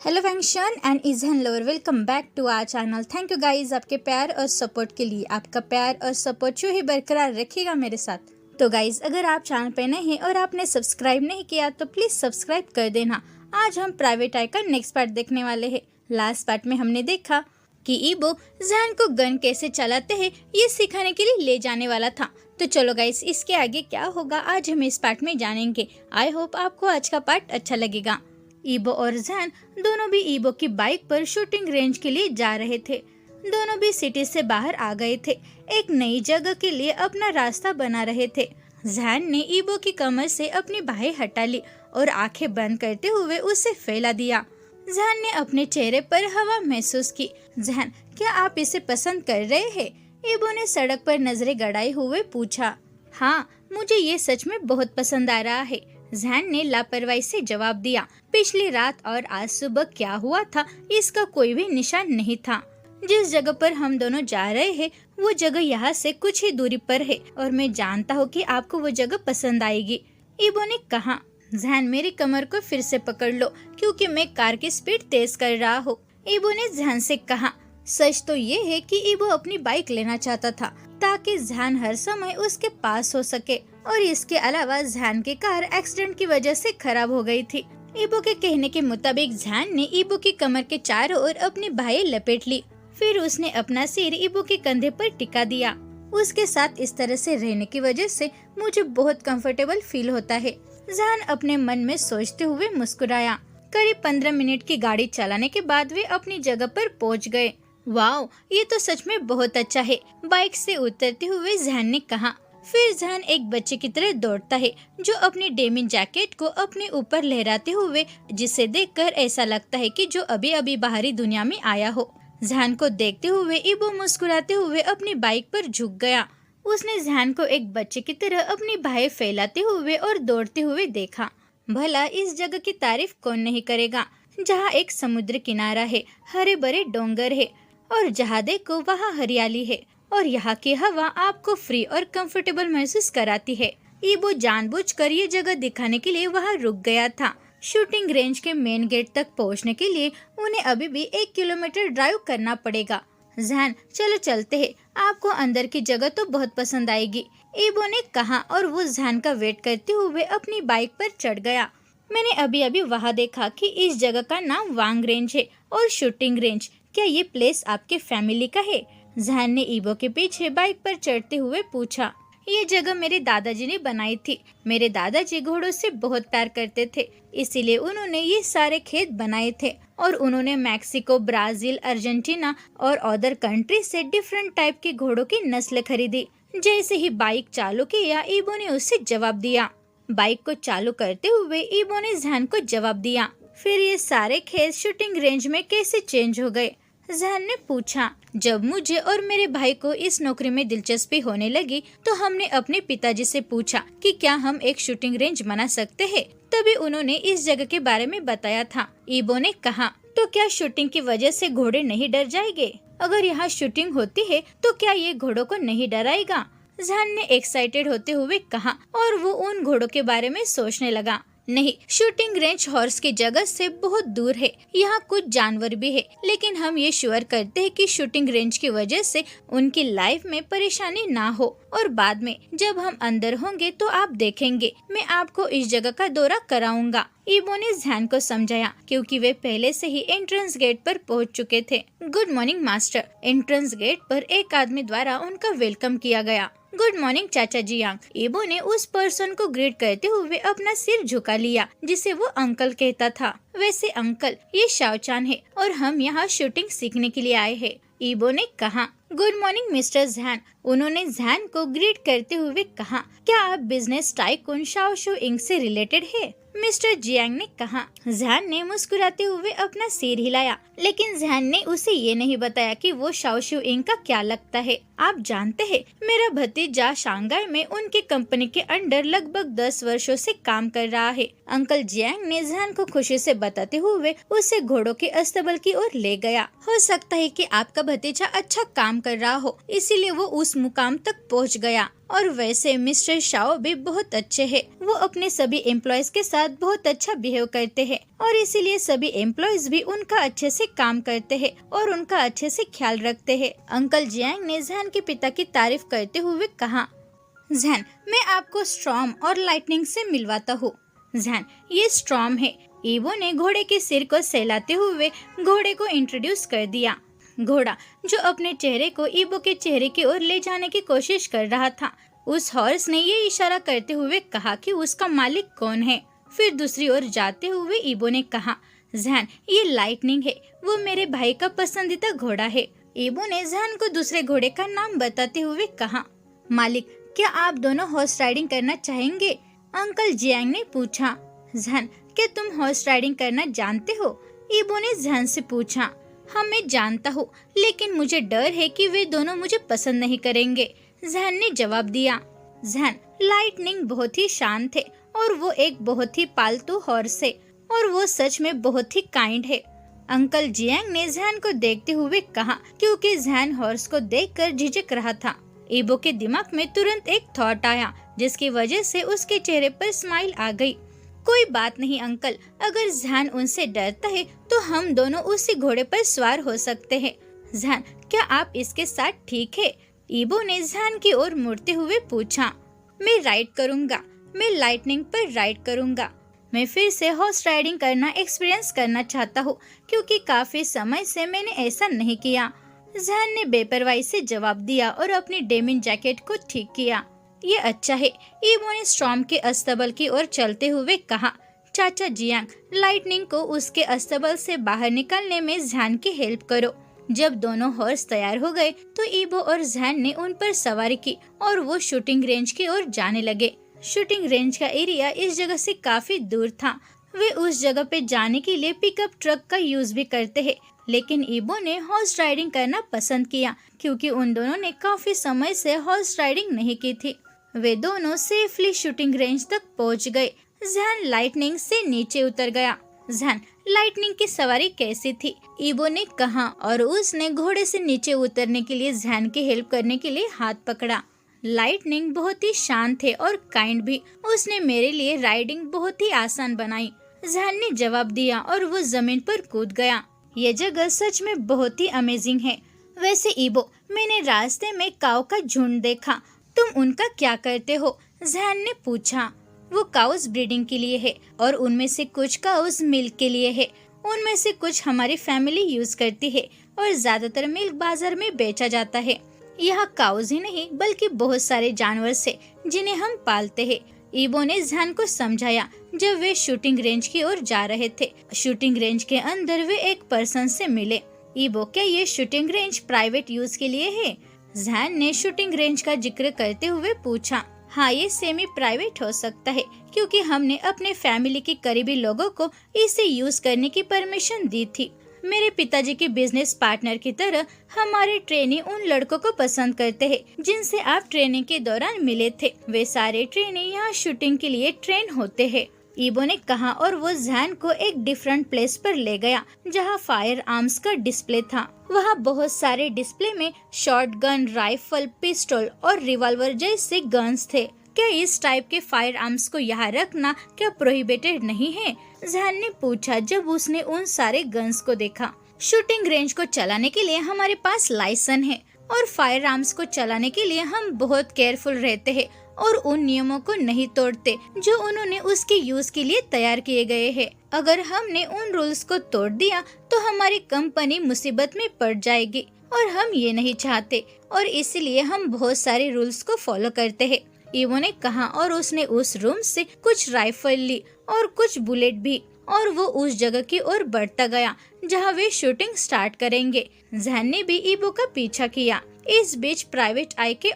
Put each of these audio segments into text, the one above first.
Hello function and इजहन lover, welcome back to our channel. Thank you guys आपके प्यार और सपोर्ट के लिए। आपका प्यार और सपोर्ट जो ही बरकरार रखिएगा मेरे साथ। तो गाइज अगर आप चैनल पे नए हैं और आपने सब्सक्राइब नहीं किया तो प्लीज सब्सक्राइब कर देना। आज हम प्राइवेट आई का नेक्स्ट पार्ट देखने वाले हैं। लास्ट पार्ट में हमने देखा कि ईबो जहन को गन कैसे चलाते हैं ये सिखाने के लिए ले जाने वाला था। तो चलो गाइस इसके आगे क्या होगा आज हम इस पार्ट में जानेंगे। आई होप आपको आज का पार्ट अच्छा लगेगा। ईबो और जहन दोनों भी ईबो की बाइक पर शूटिंग रेंज के लिए जा रहे थे। दोनों भी सिटी से बाहर आ गए थे, एक नई जगह के लिए अपना रास्ता बना रहे थे। जहन ने ईबो की कमर से अपनी बाहें हटा ली और आंखें बंद करते हुए उसे फैला दिया। जहन ने अपने चेहरे पर हवा महसूस की। जहन, क्या आप इसे पसंद कर रहे हैं? ईबो ने सड़क पर नजरें गड़ाए हुए पूछा। हाँ, मुझे ये सच में बहुत पसंद आ रहा है, जहन ने लापरवाही से जवाब दिया। पिछली रात और आज सुबह क्या हुआ था इसका कोई भी निशान नहीं था। जिस जगह पर हम दोनों जा रहे हैं वो जगह यहाँ से कुछ ही दूरी पर है और मैं जानता हूँ कि आपको वो जगह पसंद आएगी, ईबो ने कहा। जहन, मेरी कमर को फिर से पकड़ लो क्योंकि मैं कार की स्पीड तेज कर रहा हूँ, ईबो ने जहन से कहा। सच तो ये है कि ईबो अपनी बाइक लेना चाहता था ताकि जहन हर समय उसके पास हो सके, और इसके अलावा जहन की कार एक्सीडेंट की वजह से खराब हो गई थी। ईबो के कहने के मुताबिक जहन ने ईबो की कमर के चारों ओर अपनी बाहें लपेट ली। फिर उसने अपना सिर ईबो के कंधे पर टिका दिया। उसके साथ इस तरह से रहने की वजह से मुझे बहुत कंफर्टेबल फील होता है, जहन अपने मन में सोचते हुए मुस्कुराया। करीब 15 मिनट की गाड़ी चलाने के बाद वे अपनी जगह पर पहुंच गए। वाओ, ये तो सच में बहुत अच्छा है, बाइक से उतरते हुए जहन ने कहा। फिर जहन एक बच्चे की तरह दौड़ता है जो अपनी डेनिम जैकेट को अपने ऊपर लहराते हुए, जिसे देखकर ऐसा लगता है कि जो अभी अभी बाहरी दुनिया में आया हो। जहन को देखते हुए ईबो मुस्कुराते हुए अपनी बाइक पर झुक गया। उसने जहन को एक बच्चे की तरह अपनी बाहें फैलाते हुए और दौड़ते हुए देखा। भला इस जगह की तारीफ कौन नहीं करेगा, जहाँ एक समुद्र किनारा है, हरे भरे डोंगर है और जहाँ देखो वहाँ हरियाली है और यहाँ की हवा आपको फ्री और कंफर्टेबल महसूस कराती है। ईबो जानबूझकर ये जगह दिखाने के लिए वहाँ रुक गया था। शूटिंग रेंज के मेन गेट तक पहुँचने के लिए उन्हें अभी भी 1 किलोमीटर ड्राइव करना पड़ेगा। जहन, चलो चलते हैं, आपको अंदर की जगह तो बहुत पसंद आएगी, ईबो ने कहा और वो जहन का वेट करते हुए अपनी बाइक पर चढ़ गया। मैंने अभी अभी वहाँ देखा कि इस जगह का नाम वांग रेंज है और शूटिंग रेंज, क्या ये प्लेस आपके फैमिली का है? जहन ने ईबो के पीछे बाइक पर चढ़ते हुए पूछा। ये जगह मेरे दादाजी ने बनाई थी। मेरे दादाजी घोड़ों से बहुत प्यार करते थे, इसीलिए उन्होंने ये सारे खेत बनाए थे और उन्होंने मैक्सिको, ब्राजील, अर्जेंटीना और अदर कंट्री से डिफरेंट टाइप के घोड़ों की नस्लें खरीदी। जैसे ही बाइक चालू किया ईबो ने उससे जवाब दिया। बाइक को चालू करते हुए ईबो ने जहन को जवाब दिया। फिर ये सारे खेत शूटिंग रेंज में कैसे चेंज हो गए? जहन ने पूछा। जब मुझे और मेरे भाई को इस नौकरी में दिलचस्पी होने लगी तो हमने अपने पिताजी से पूछा कि क्या हम एक शूटिंग रेंज बना सकते हैं। तभी उन्होंने इस जगह के बारे में बताया था, ईबो ने कहा। तो क्या शूटिंग की वजह से घोड़े नहीं डर जाएंगे? अगर यहाँ शूटिंग होती है तो क्या ये घोड़ों को नहीं डराएगा? जहन ने एक्साइटेड होते हुए कहा और वो उन घोड़ों के बारे में सोचने लगा। नहीं, शूटिंग रेंज हॉर्स की जगह से बहुत दूर है। यहाँ कुछ जानवर भी है, लेकिन हम ये श्योर करते हैं कि शूटिंग रेंज की वजह से उनकी लाइफ में परेशानी ना हो। और बाद में जब हम अंदर होंगे तो आप देखेंगे, मैं आपको इस जगह का दौरा कराऊंगा, ईबो ने जहन को समझाया क्योंकि वे पहले से ही एंट्रेंस गेट पर पहुँच चुके थे। Good morning master, entrance gate पर एक आदमी द्वारा उनका वेलकम किया गया। गुड मॉर्निंग चाचा जी यांग, ईबो ने उस पर्सन को ग्रीट करते हुए अपना सिर झुका लिया जिसे वो अंकल कहता था। वैसे अंकल, ये शाओचान है और हम यहाँ शूटिंग सीखने के लिए आए हैं, ईबो ने कहा। गुड मॉर्निंग मिस्टर जहन, उन्होंने जहन को ग्रीट करते हुए कहा। क्या आप बिजनेस टाइकून शाओ शू इंग से रिलेटेड है? मिस्टर जियांग ने कहा। जहन ने मुस्कुराते हुए अपना सिर हिलाया, लेकिन जहन ने उसे ये नहीं बताया कि वो शाओ शू इंग का क्या लगता है। आप जानते हैं, मेरा भतीजा शंघाई में उनकी कंपनी के अंडर लगभग 10 वर्षों से काम कर रहा है, अंकल जियांग ने जहन को खुशी से बताते हुए उसे घोड़ों के अस्तबल की ओर ले गया। हो सकता है कि आपका भतीजा अच्छा काम कर रहा हो, इसीलिए वो उस मुकाम तक पहुंच गया। और वैसे मिस्टर शाओ भी बहुत अच्छे हैं। वो अपने सभी एम्प्लॉयज के साथ बहुत अच्छा बिहेव करते हैं और इसीलिए सभी एम्प्लॉयज भी उनका अच्छे से काम करते हैं और उनका अच्छे से ख्याल रखते हैं। अंकल जियांग ने जैन के पिता की तारीफ करते हुए कहा, जैन, मैं आपको स्टॉर्म और लाइटनिंग से मिलवाता हूँ। जैन, ये स्टॉर्म है। ईबो ने घोड़े के सिर को सहलाते हुए घोड़े को इंट्रोड्यूस कर दिया। घोड़ा, जो अपने चेहरे को ईबो के चेहरे की ओर ले जाने की कोशिश कर रहा था, उस हॉर्स ने ये इशारा करते हुए कहा कि उसका मालिक कौन है। फिर दूसरी ओर जाते हुए ईबो ने कहा, जैन, ये लाइटनिंग है, वो मेरे भाई का पसंदीदा घोड़ा है। ईबो ने जैन को दूसरे घोड़े का नाम बताते हुए कहा, मालिक, क्या आप दोनों हॉर्स राइडिंग करना चाहेंगे? अंकल जियांग ने पूछा। जैन, क्या तुम हॉर्स राइडिंग करना जानते हो? ईबो ने जैन से पूछा। हाँ, मैं जानता हूँ, लेकिन मुझे डर है कि वे दोनों मुझे पसंद नहीं करेंगे, जैन ने जवाब दिया। जैन, लाइटनिंग बहुत ही शांत है और वो एक बहुत ही पालतू हॉर्स है और वो सच में बहुत ही काइंड है। अंकल जियांग ने जैन को देखते हुए कहा, क्योंकि जैन हॉर्स को देखकर झिझक रहा था। ईबो के दिमाग में तुरंत एक थॉट आया, जिसकी वजह से उसके चेहरे पर स्माइल आ गई। कोई बात नहीं अंकल, अगर जैन उनसे डरता है तो हम दोनों उसी घोड़े पर सवार हो सकते हैं। जैन, क्या आप इसके साथ ठीक है? ईबो ने जैन की ओर मुड़ते हुए पूछा। मैं राइड करूँगा, मैं लाइटनिंग पर राइड करूँगा। मैं फिर से हॉर्स राइडिंग करना एक्सपीरियंस करना चाहता हूँ, क्योंकि काफी समय से मैंने ऐसा नहीं किया। जैन ने बेपरवाही से जवाब दिया और अपनी डेनिम जैकेट को ठीक किया। ये अच्छा है। ईबो ने स्टॉर्म के अस्तबल की ओर चलते हुए कहा, चाचा जियांग, लाइटनिंग को उसके अस्तबल से बाहर निकलने में जैन की हेल्प करो। जब दोनों हॉर्स तैयार हो गए तो ईबो और जैन ने उन पर सवारी की और वो शूटिंग रेंज की ओर जाने लगे। शूटिंग रेंज का एरिया इस जगह से काफी दूर था। वे उस जगह पे जाने के लिए पिकअप ट्रक का यूज भी करते हैं, लेकिन ईबो ने हॉर्स राइडिंग करना पसंद किया, क्योंकि उन दोनों ने काफी समय से हॉर्स राइडिंग नहीं की थी। वे दोनों सेफली शूटिंग रेंज तक पहुंच गए। जैन लाइटनिंग से नीचे उतर गया। जैन, लाइटनिंग की सवारी कैसी थी? ईबो ने कहा और उसने घोड़े से नीचे उतरने के लिए जैन की हेल्प करने के लिए हाथ पकड़ा। लाइटनिंग बहुत ही शांत है और काइंड भी। उसने मेरे लिए राइडिंग बहुत ही आसान बनाई, जैन ने जवाब दिया और वो जमीन पर कूद गया। ये जगह सच में बहुत ही अमेजिंग है। वैसे ईबो, मैंने रास्ते में काऊ का झुंड देखा, तुम उनका क्या करते हो? जैन ने पूछा। वो काउस ब्रीडिंग के लिए है और उनमें से कुछ काउस मिल्क के लिए है। उनमें से कुछ हमारी फैमिली यूज करती है और ज्यादातर मिल्क बाजार में बेचा जाता है। यहाँ काउस ही नहीं बल्कि बहुत सारे जानवर से जिन्हें हम पालते हैं, ईबो ने जैन को समझाया जब वे शूटिंग रेंज की ओर जा रहे थे। शूटिंग रेंज के अंदर वे एक पर्सन से मिले। ईबो, क्या ये शूटिंग रेंज प्राइवेट यूज के लिए है? जैन ने शूटिंग रेंज का जिक्र करते हुए पूछा। हाँ, ये सेमी प्राइवेट हो सकता है, क्योंकि हमने अपने फैमिली के करीबी लोगों को इसे यूज करने की परमिशन दी थी। मेरे पिताजी के बिजनेस पार्टनर की तरह हमारे ट्रेनी उन लड़कों को पसंद करते हैं जिनसे आप ट्रेनिंग के दौरान मिले थे। वे सारे ट्रेनी यहाँ शूटिंग के लिए ट्रेन होते हैं, ईबो ने कहा और वो जैन को एक डिफरेंट प्लेस पर ले गया जहाँ फायर आर्म्स का डिस्प्ले था। वहाँ बहुत सारे डिस्प्ले में शॉर्ट गन, राइफल, पिस्टल और रिवॉल्वर जैसे गन्स थे। क्या इस टाइप के फायर आर्म्स को यहाँ रखना क्या प्रोहिबिटेड नहीं है? जैन ने पूछा जब उसने उन सारे गन्स को देखा। शूटिंग रेंज को चलाने के लिए हमारे पास लाइसेंस है और फायर आर्म्स को चलाने के लिए हम बहुत केयरफुल रहते हैं और उन नियमों को नहीं तोड़ते जो उन्होंने उसके यूज के लिए तैयार किए गए हैं। अगर हमने उन रूल्स को तोड़ दिया तो हमारी कंपनी मुसीबत में पड़ जाएगी और हम ये नहीं चाहते और इसलिए हम बहुत सारे रूल्स को फॉलो करते हैं, ईवो ने कहा और उसने उस रूम से कुछ राइफल ली और कुछ बुलेट भी और वो उस जगह की ओर बढ़ता गया जहाँ वे शूटिंग स्टार्ट करेंगे। जैन ने भी ईबो का पीछा किया। इस बीच प्राइवेट आई के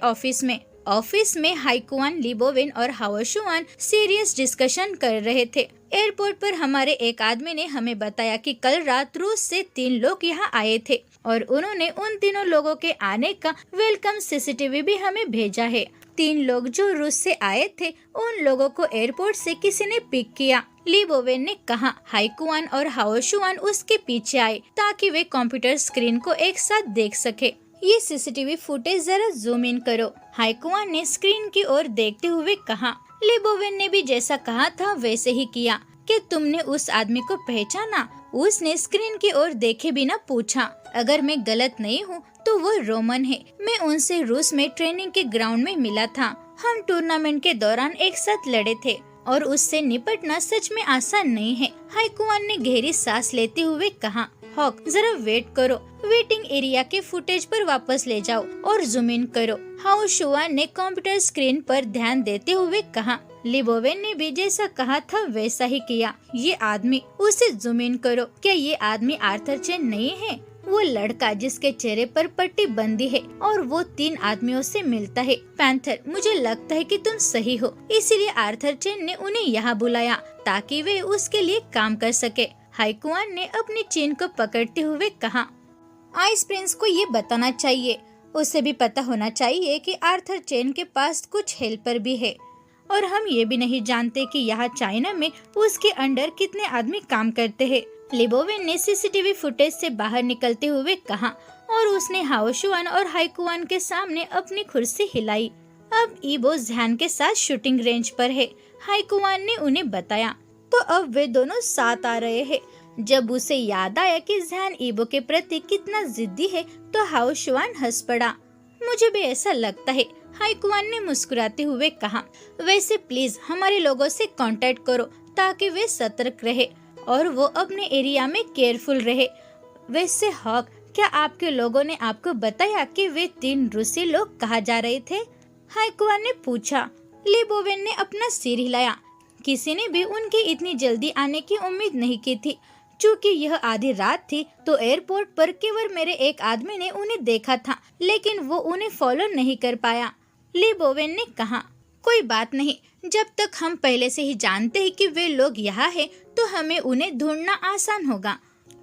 ऑफिस में हाइकुआन, लिबोवेन और हाओशुआन सीरियस डिस्कशन कर रहे थे। एयरपोर्ट पर हमारे एक आदमी ने हमें बताया कि कल रात रूस से 3 लोग यहाँ आए थे और उन्होंने उन तीनों लोगों के आने का वेलकम सीसीटीवी भी हमें भेजा है। 3 लोग जो रूस से आए थे उन लोगों को एयरपोर्ट से किसी ने पिक किया, लिबोवेन ने कहा। हाइकुआन और हाओशुआन उसके पीछे आए ताकि वे कंप्यूटर स्क्रीन को एक साथ देख सके। ये सीसीटीवी फुटेज जरा जूम इन करो, हाइकुआन ने स्क्रीन की ओर देखते हुए कहा। ली बोवेन ने भी जैसा कहा था वैसे ही किया। क्या तुमने उस आदमी को पहचाना? उसने स्क्रीन की ओर देखे बिना पूछा। अगर मैं गलत नहीं हूँ तो वो रोमन है। मैं उनसे रूस में ट्रेनिंग के ग्राउंड में मिला था। हम टूर्नामेंट के दौरान एक साथ लड़े थे और उससे निपटना सच में आसान नहीं है। हाइकुआन ने गहरी सांस लेते हुए कहा। हॉक, जरा वेट करो। वेटिंग एरिया के फुटेज पर वापस ले जाओ और जूम इन करो। हाओ शुआन ने कंप्यूटर स्क्रीन पर ध्यान देते हुए कहा। ली बोवेन ने भी जैसा कहा था वैसा ही किया। ये आदमी, उसे जूम इन करो। क्या ये आदमी आर्थर चेन नहीं है? वो लड़का जिसके चेहरे पर पट्टी बंदी है और वो 3 आदमियों से मिलता है। पैंथर, मुझे लगता है कि तुम सही हो, इसीलिए आर्थर चेन ने उन्हें यहाँ बुलाया ताकि वे उसके लिए काम कर सके। हाइकुआन ने अपनी चेन को पकड़ते हुए कहा। आइस प्रिंस को ये बताना चाहिए। उसे भी पता होना चाहिए कि आर्थर चेन के पास कुछ हेल्पर भी है और हम ये भी नहीं जानते कि यहाँ चाइना में उसके अंडर कितने आदमी काम करते हैं। ली बोवेन ने सीसीटीवी फुटेज से बाहर निकलते हुए कहा और उसने हाओ शुआन और हाइकुआन के सामने अपनी कुर्सी हिलाई। अब ईबो ज़्यान के साथ शूटिंग रेंज पर है। हाइकुआन ने उन्हें बताया। तो अब वे दोनों साथ आ रहे हैं। जब उसे याद आया कि ज़्यान ईबो के प्रति कितना जिद्दी है तो हाओ शुआन हंस पड़ा। मुझे भी ऐसा लगता है, हाइकुआन ने मुस्कुराते हुए कहा। वैसे प्लीज हमारे लोगों से कांटेक्ट करो ताकि वे सतर्क रहे और वो अपने एरिया में केयरफुल रहे। वैसे हॉक, क्या आपके लोगों ने आपको बताया कि वे 3 रूसी लोग कहाँ जा रहे थे? हाइकुआन ने पूछा। ली बोवेन ने अपना सिर हिलाया। किसी ने भी उनके इतनी जल्दी आने की उम्मीद नहीं की थी। चूँकि यह आधी रात थी तो एयरपोर्ट पर केवल मेरे एक आदमी ने उन्हें देखा था, लेकिन वो उन्हें फॉलो नहीं कर पाया। ली बोवेन ने कहा। कोई बात नहीं, जब तक हम पहले से ही जानते हैं कि वे लोग यहाँ हैं तो हमें उन्हें ढूंढना आसान होगा।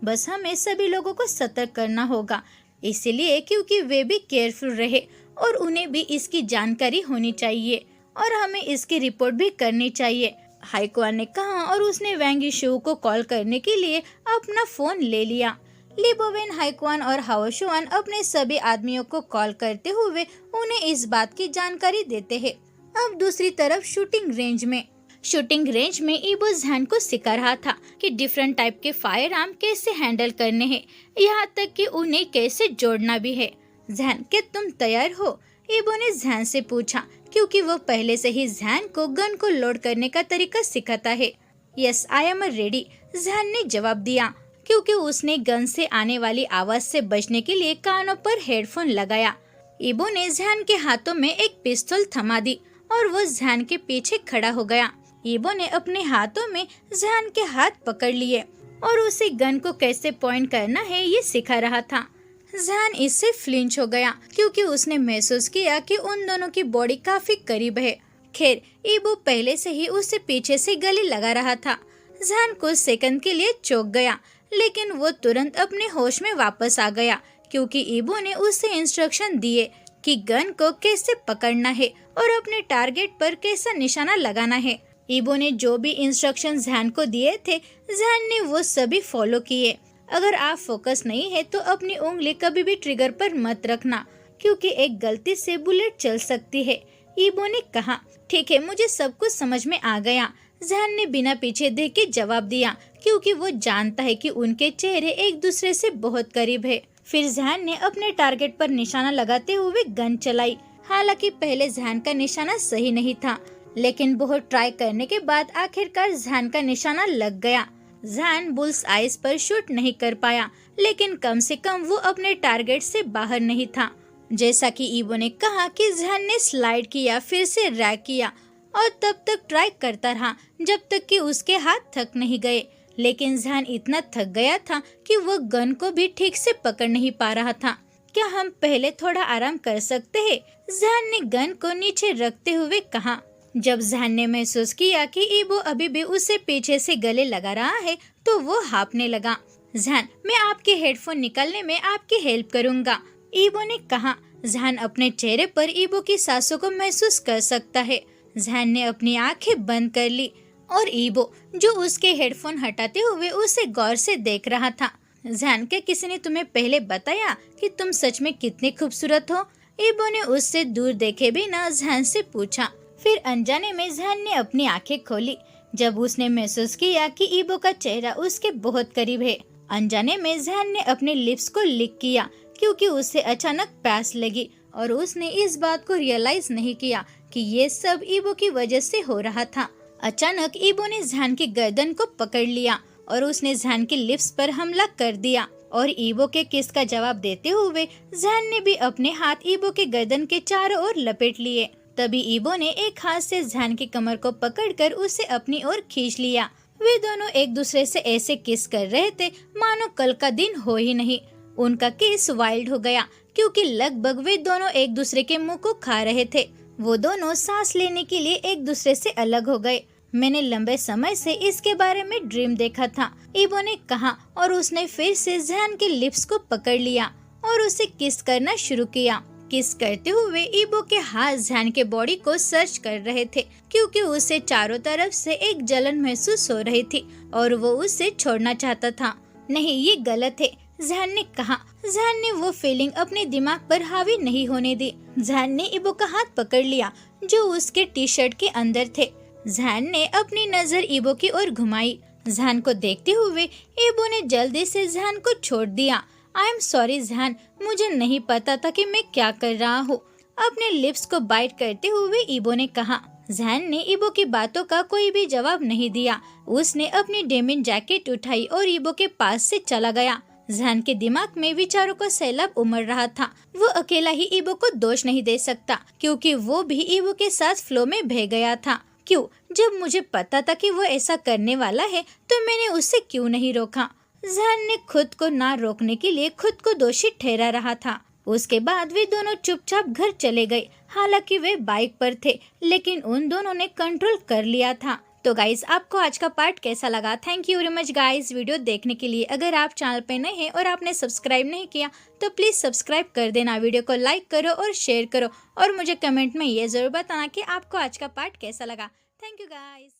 बस हमें सभी लोगों को सतर्क करना होगा, इसलिए क्योंकि वे भी केयरफुल रहे और उन्हें भी इसकी जानकारी होनी चाहिए और हमें इसकी रिपोर्ट भी करनी चाहिए, हाइकुआन ने कहा और उसने वैंग यीशु को कॉल करने के लिए अपना फोन ले लिया। ली बोवेन, हाइकुआन और हाओ शुआन अपने सभी आदमियों को कॉल करते हुए उन्हें इस बात की जानकारी देते हैं। अब दूसरी तरफ शूटिंग रेंज में ईबो ज़्यान को सिखा रहा था कि डिफरेंट टाइप के फायर आर्म कैसे हैंडल करने हैं, यहाँ तक कि उन्हें कैसे जोड़ना भी है। ज़्यान, क्या तुम तैयार हो? ईबो ने ज़्यान से पूछा, क्योंकि वो पहले से ही ज़्यान को गन को लोड करने का तरीका सिखाता है। यस, आई एम रेडी, ज़्यान ने जवाब दिया, क्योंकि उसने गन से आने वाली आवाज से बचने के लिए कानों पर हेडफोन लगाया। ईबो ने ज़्यान के हाथों में एक पिस्तौल थमा दी और वो ज़्यान के पीछे खड़ा हो गया। ईबो ने अपने हाथों में ज़्यान के हाथ पकड़ लिए और उसे गन को कैसे पॉइंट करना है ये सिखा रहा था। ज़्यान इससे फ्लिंच हो गया क्योंकि उसने महसूस किया कि उन दोनों की बॉडी काफी करीब है। खैर, ईबो पहले से ही उससे पीछे से गले लगा रहा था। ज़्यान कुछ सेकंड के लिए चौंक गया, लेकिन वो तुरंत अपने होश में वापस आ गया क्योंकि ईबो ने उसे इंस्ट्रक्शन दिए कि गन को कैसे पकड़ना है और अपने टारगेट पर कैसा निशाना लगाना है। ईबो ने जो भी इंस्ट्रक्शन ज़्यान को दिए थे, ज़्यान ने वो सभी फॉलो किए। अगर आप फोकस नहीं है तो अपनी उंगली कभी भी ट्रिगर पर मत रखना, क्योंकि एक गलती से बुलेट चल सकती है। ईबो ने कहा, ठीक है, मुझे सब कुछ समझ में आ गया। ज़्यान ने बिना पीछे देखे जवाब दिया, क्योंकि वो जानता है कि उनके चेहरे एक दूसरे से बहुत करीब है। फिर ज़्यान ने अपने टारगेट पर निशाना लगाते हुए गन चलाई। हालांकि पहले ज़्यान का निशाना सही नहीं था, लेकिन बहुत ट्राई करने के बाद आखिरकार ज़्यान का निशाना लग गया। ज़्यान बुल्स आइज पर शूट नहीं कर पाया, लेकिन कम से कम वो अपने टारगेट से बाहर नहीं था। जैसा कि ईबो ने कहा कि ज़्यान ने स्लाइड किया, फिर से रैक किया और तब तक ट्राई करता रहा जब तक कि उसके हाथ थक नहीं गए। लेकिन ज़्यान इतना थक गया था कि वो गन को भी ठीक से पकड़ नहीं पा रहा था। क्या हम पहले थोड़ा आराम कर सकते हैं? ज़्यान ने गन को नीचे रखते हुए कहा। जब ज़्यान ने महसूस किया कि ईबो अभी भी उसे पीछे से गले लगा रहा है तो वो हाँफने लगा। ज़्यान, मैं आपके हेडफोन निकालने में आपकी हेल्प करूँगा, ईबो ने कहा। ज़्यान अपने चेहरे पर ईबो की सांसों को महसूस कर सकता है। ज़्यान ने अपनी आंखें बंद कर ली और ईबो, जो उसके हेडफोन हटाते हुए उसे गौर से देख रहा था, जैन, क्या किसी ने तुम्हें पहले बताया कि तुम सच में कितनी खूबसूरत हो? ईबो ने उससे दूर देखे बिना जैन से पूछा। फिर अनजाने में जैन ने अपनी आंखें खोली जब उसने महसूस किया कि ईबो का चेहरा उसके बहुत करीब है। अनजाने में जैन ने अपने लिप्स को लिक किया क्योंकि उसे अचानक प्यास लगी और उसने इस बात को रियलाइज नहीं किया कि ये सब ईबो की वजह से हो रहा था। अचानक ईबो ने जैन की गर्दन को पकड़ लिया और उसने जैन के लिप्स पर हमला कर दिया और ईबो के किस का जवाब देते हुए जैन ने भी अपने हाथ ईबो के गर्दन के चारों ओर लपेट लिए। तभी ईबो ने एक हाथ से जैन की कमर को पकड़कर उसे अपनी ओर खींच लिया। वे दोनों एक दूसरे से ऐसे किस कर रहे थे मानो कल का दिन हो ही नहीं। उनका किस वाइल्ड हो गया क्योंकि लगभग वे दोनों एक दूसरे के मुंह को खा रहे थे। वो दोनों सांस लेने के लिए एक दूसरे से अलग हो गए। मैंने लंबे समय से इसके बारे में ड्रीम देखा था, ईबो ने कहा और उसने फिर से जैन के लिप्स को पकड़ लिया और उसे किस करना शुरू किया। किस करते हुए ईबो के हाथ जैन के बॉडी को सर्च कर रहे थे क्योंकि उसे चारों तरफ से एक जलन महसूस हो रही थी और वो उसे छोड़ना चाहता था। नहीं, ये गलत है, जैन ने कहा। जैन ने वो फीलिंग अपने दिमाग पर हावी नहीं होने दी। जैन ने ईबो का हाथ पकड़ लिया जो उसके टी शर्ट के अंदर थे। जैन ने अपनी नजर ईबो की ओर घुमाई। जैन को देखते हुए ईबो ने जल्दी से जैन को छोड़ दिया। आई एम सॉरी जैन, मुझे नहीं पता था कि मैं क्या कर रहा हूँ, अपने लिप्स को बाइट करते हुए ईबो ने कहा। जैन ने ईबो की बातों का कोई भी जवाब नहीं दिया। उसने अपनी डेनिम जैकेट उठाई और ईबो के पास से चला गया। जैन के दिमाग में विचारों का सैलाब उमड़ रहा था। वो अकेला ही ईबो को दोष नहीं दे सकता क्योंकि वो भी ईबो के साथ फ्लो में बह गया था। क्यों? जब मुझे पता था कि वो ऐसा करने वाला है तो मैंने उसे क्यों नहीं रोका? जैन ने खुद को ना रोकने के लिए खुद को दोषी ठहरा रहा था। उसके बाद वे दोनों चुपचाप घर चले गए। हालांकि वे बाइक पर थे लेकिन उन दोनों ने कंट्रोल कर लिया था। तो गाइज, आपको आज का पार्ट कैसा लगा? Thank you very much guys video देखने के लिए। अगर आप चैनल पे नए हैं और आपने सब्सक्राइब नहीं किया तो प्लीज सब्सक्राइब कर देना। वीडियो को लाइक करो और शेयर करो और मुझे कमेंट में ये जरूर बताना कि आपको आज का पार्ट कैसा लगा। Thank you guys.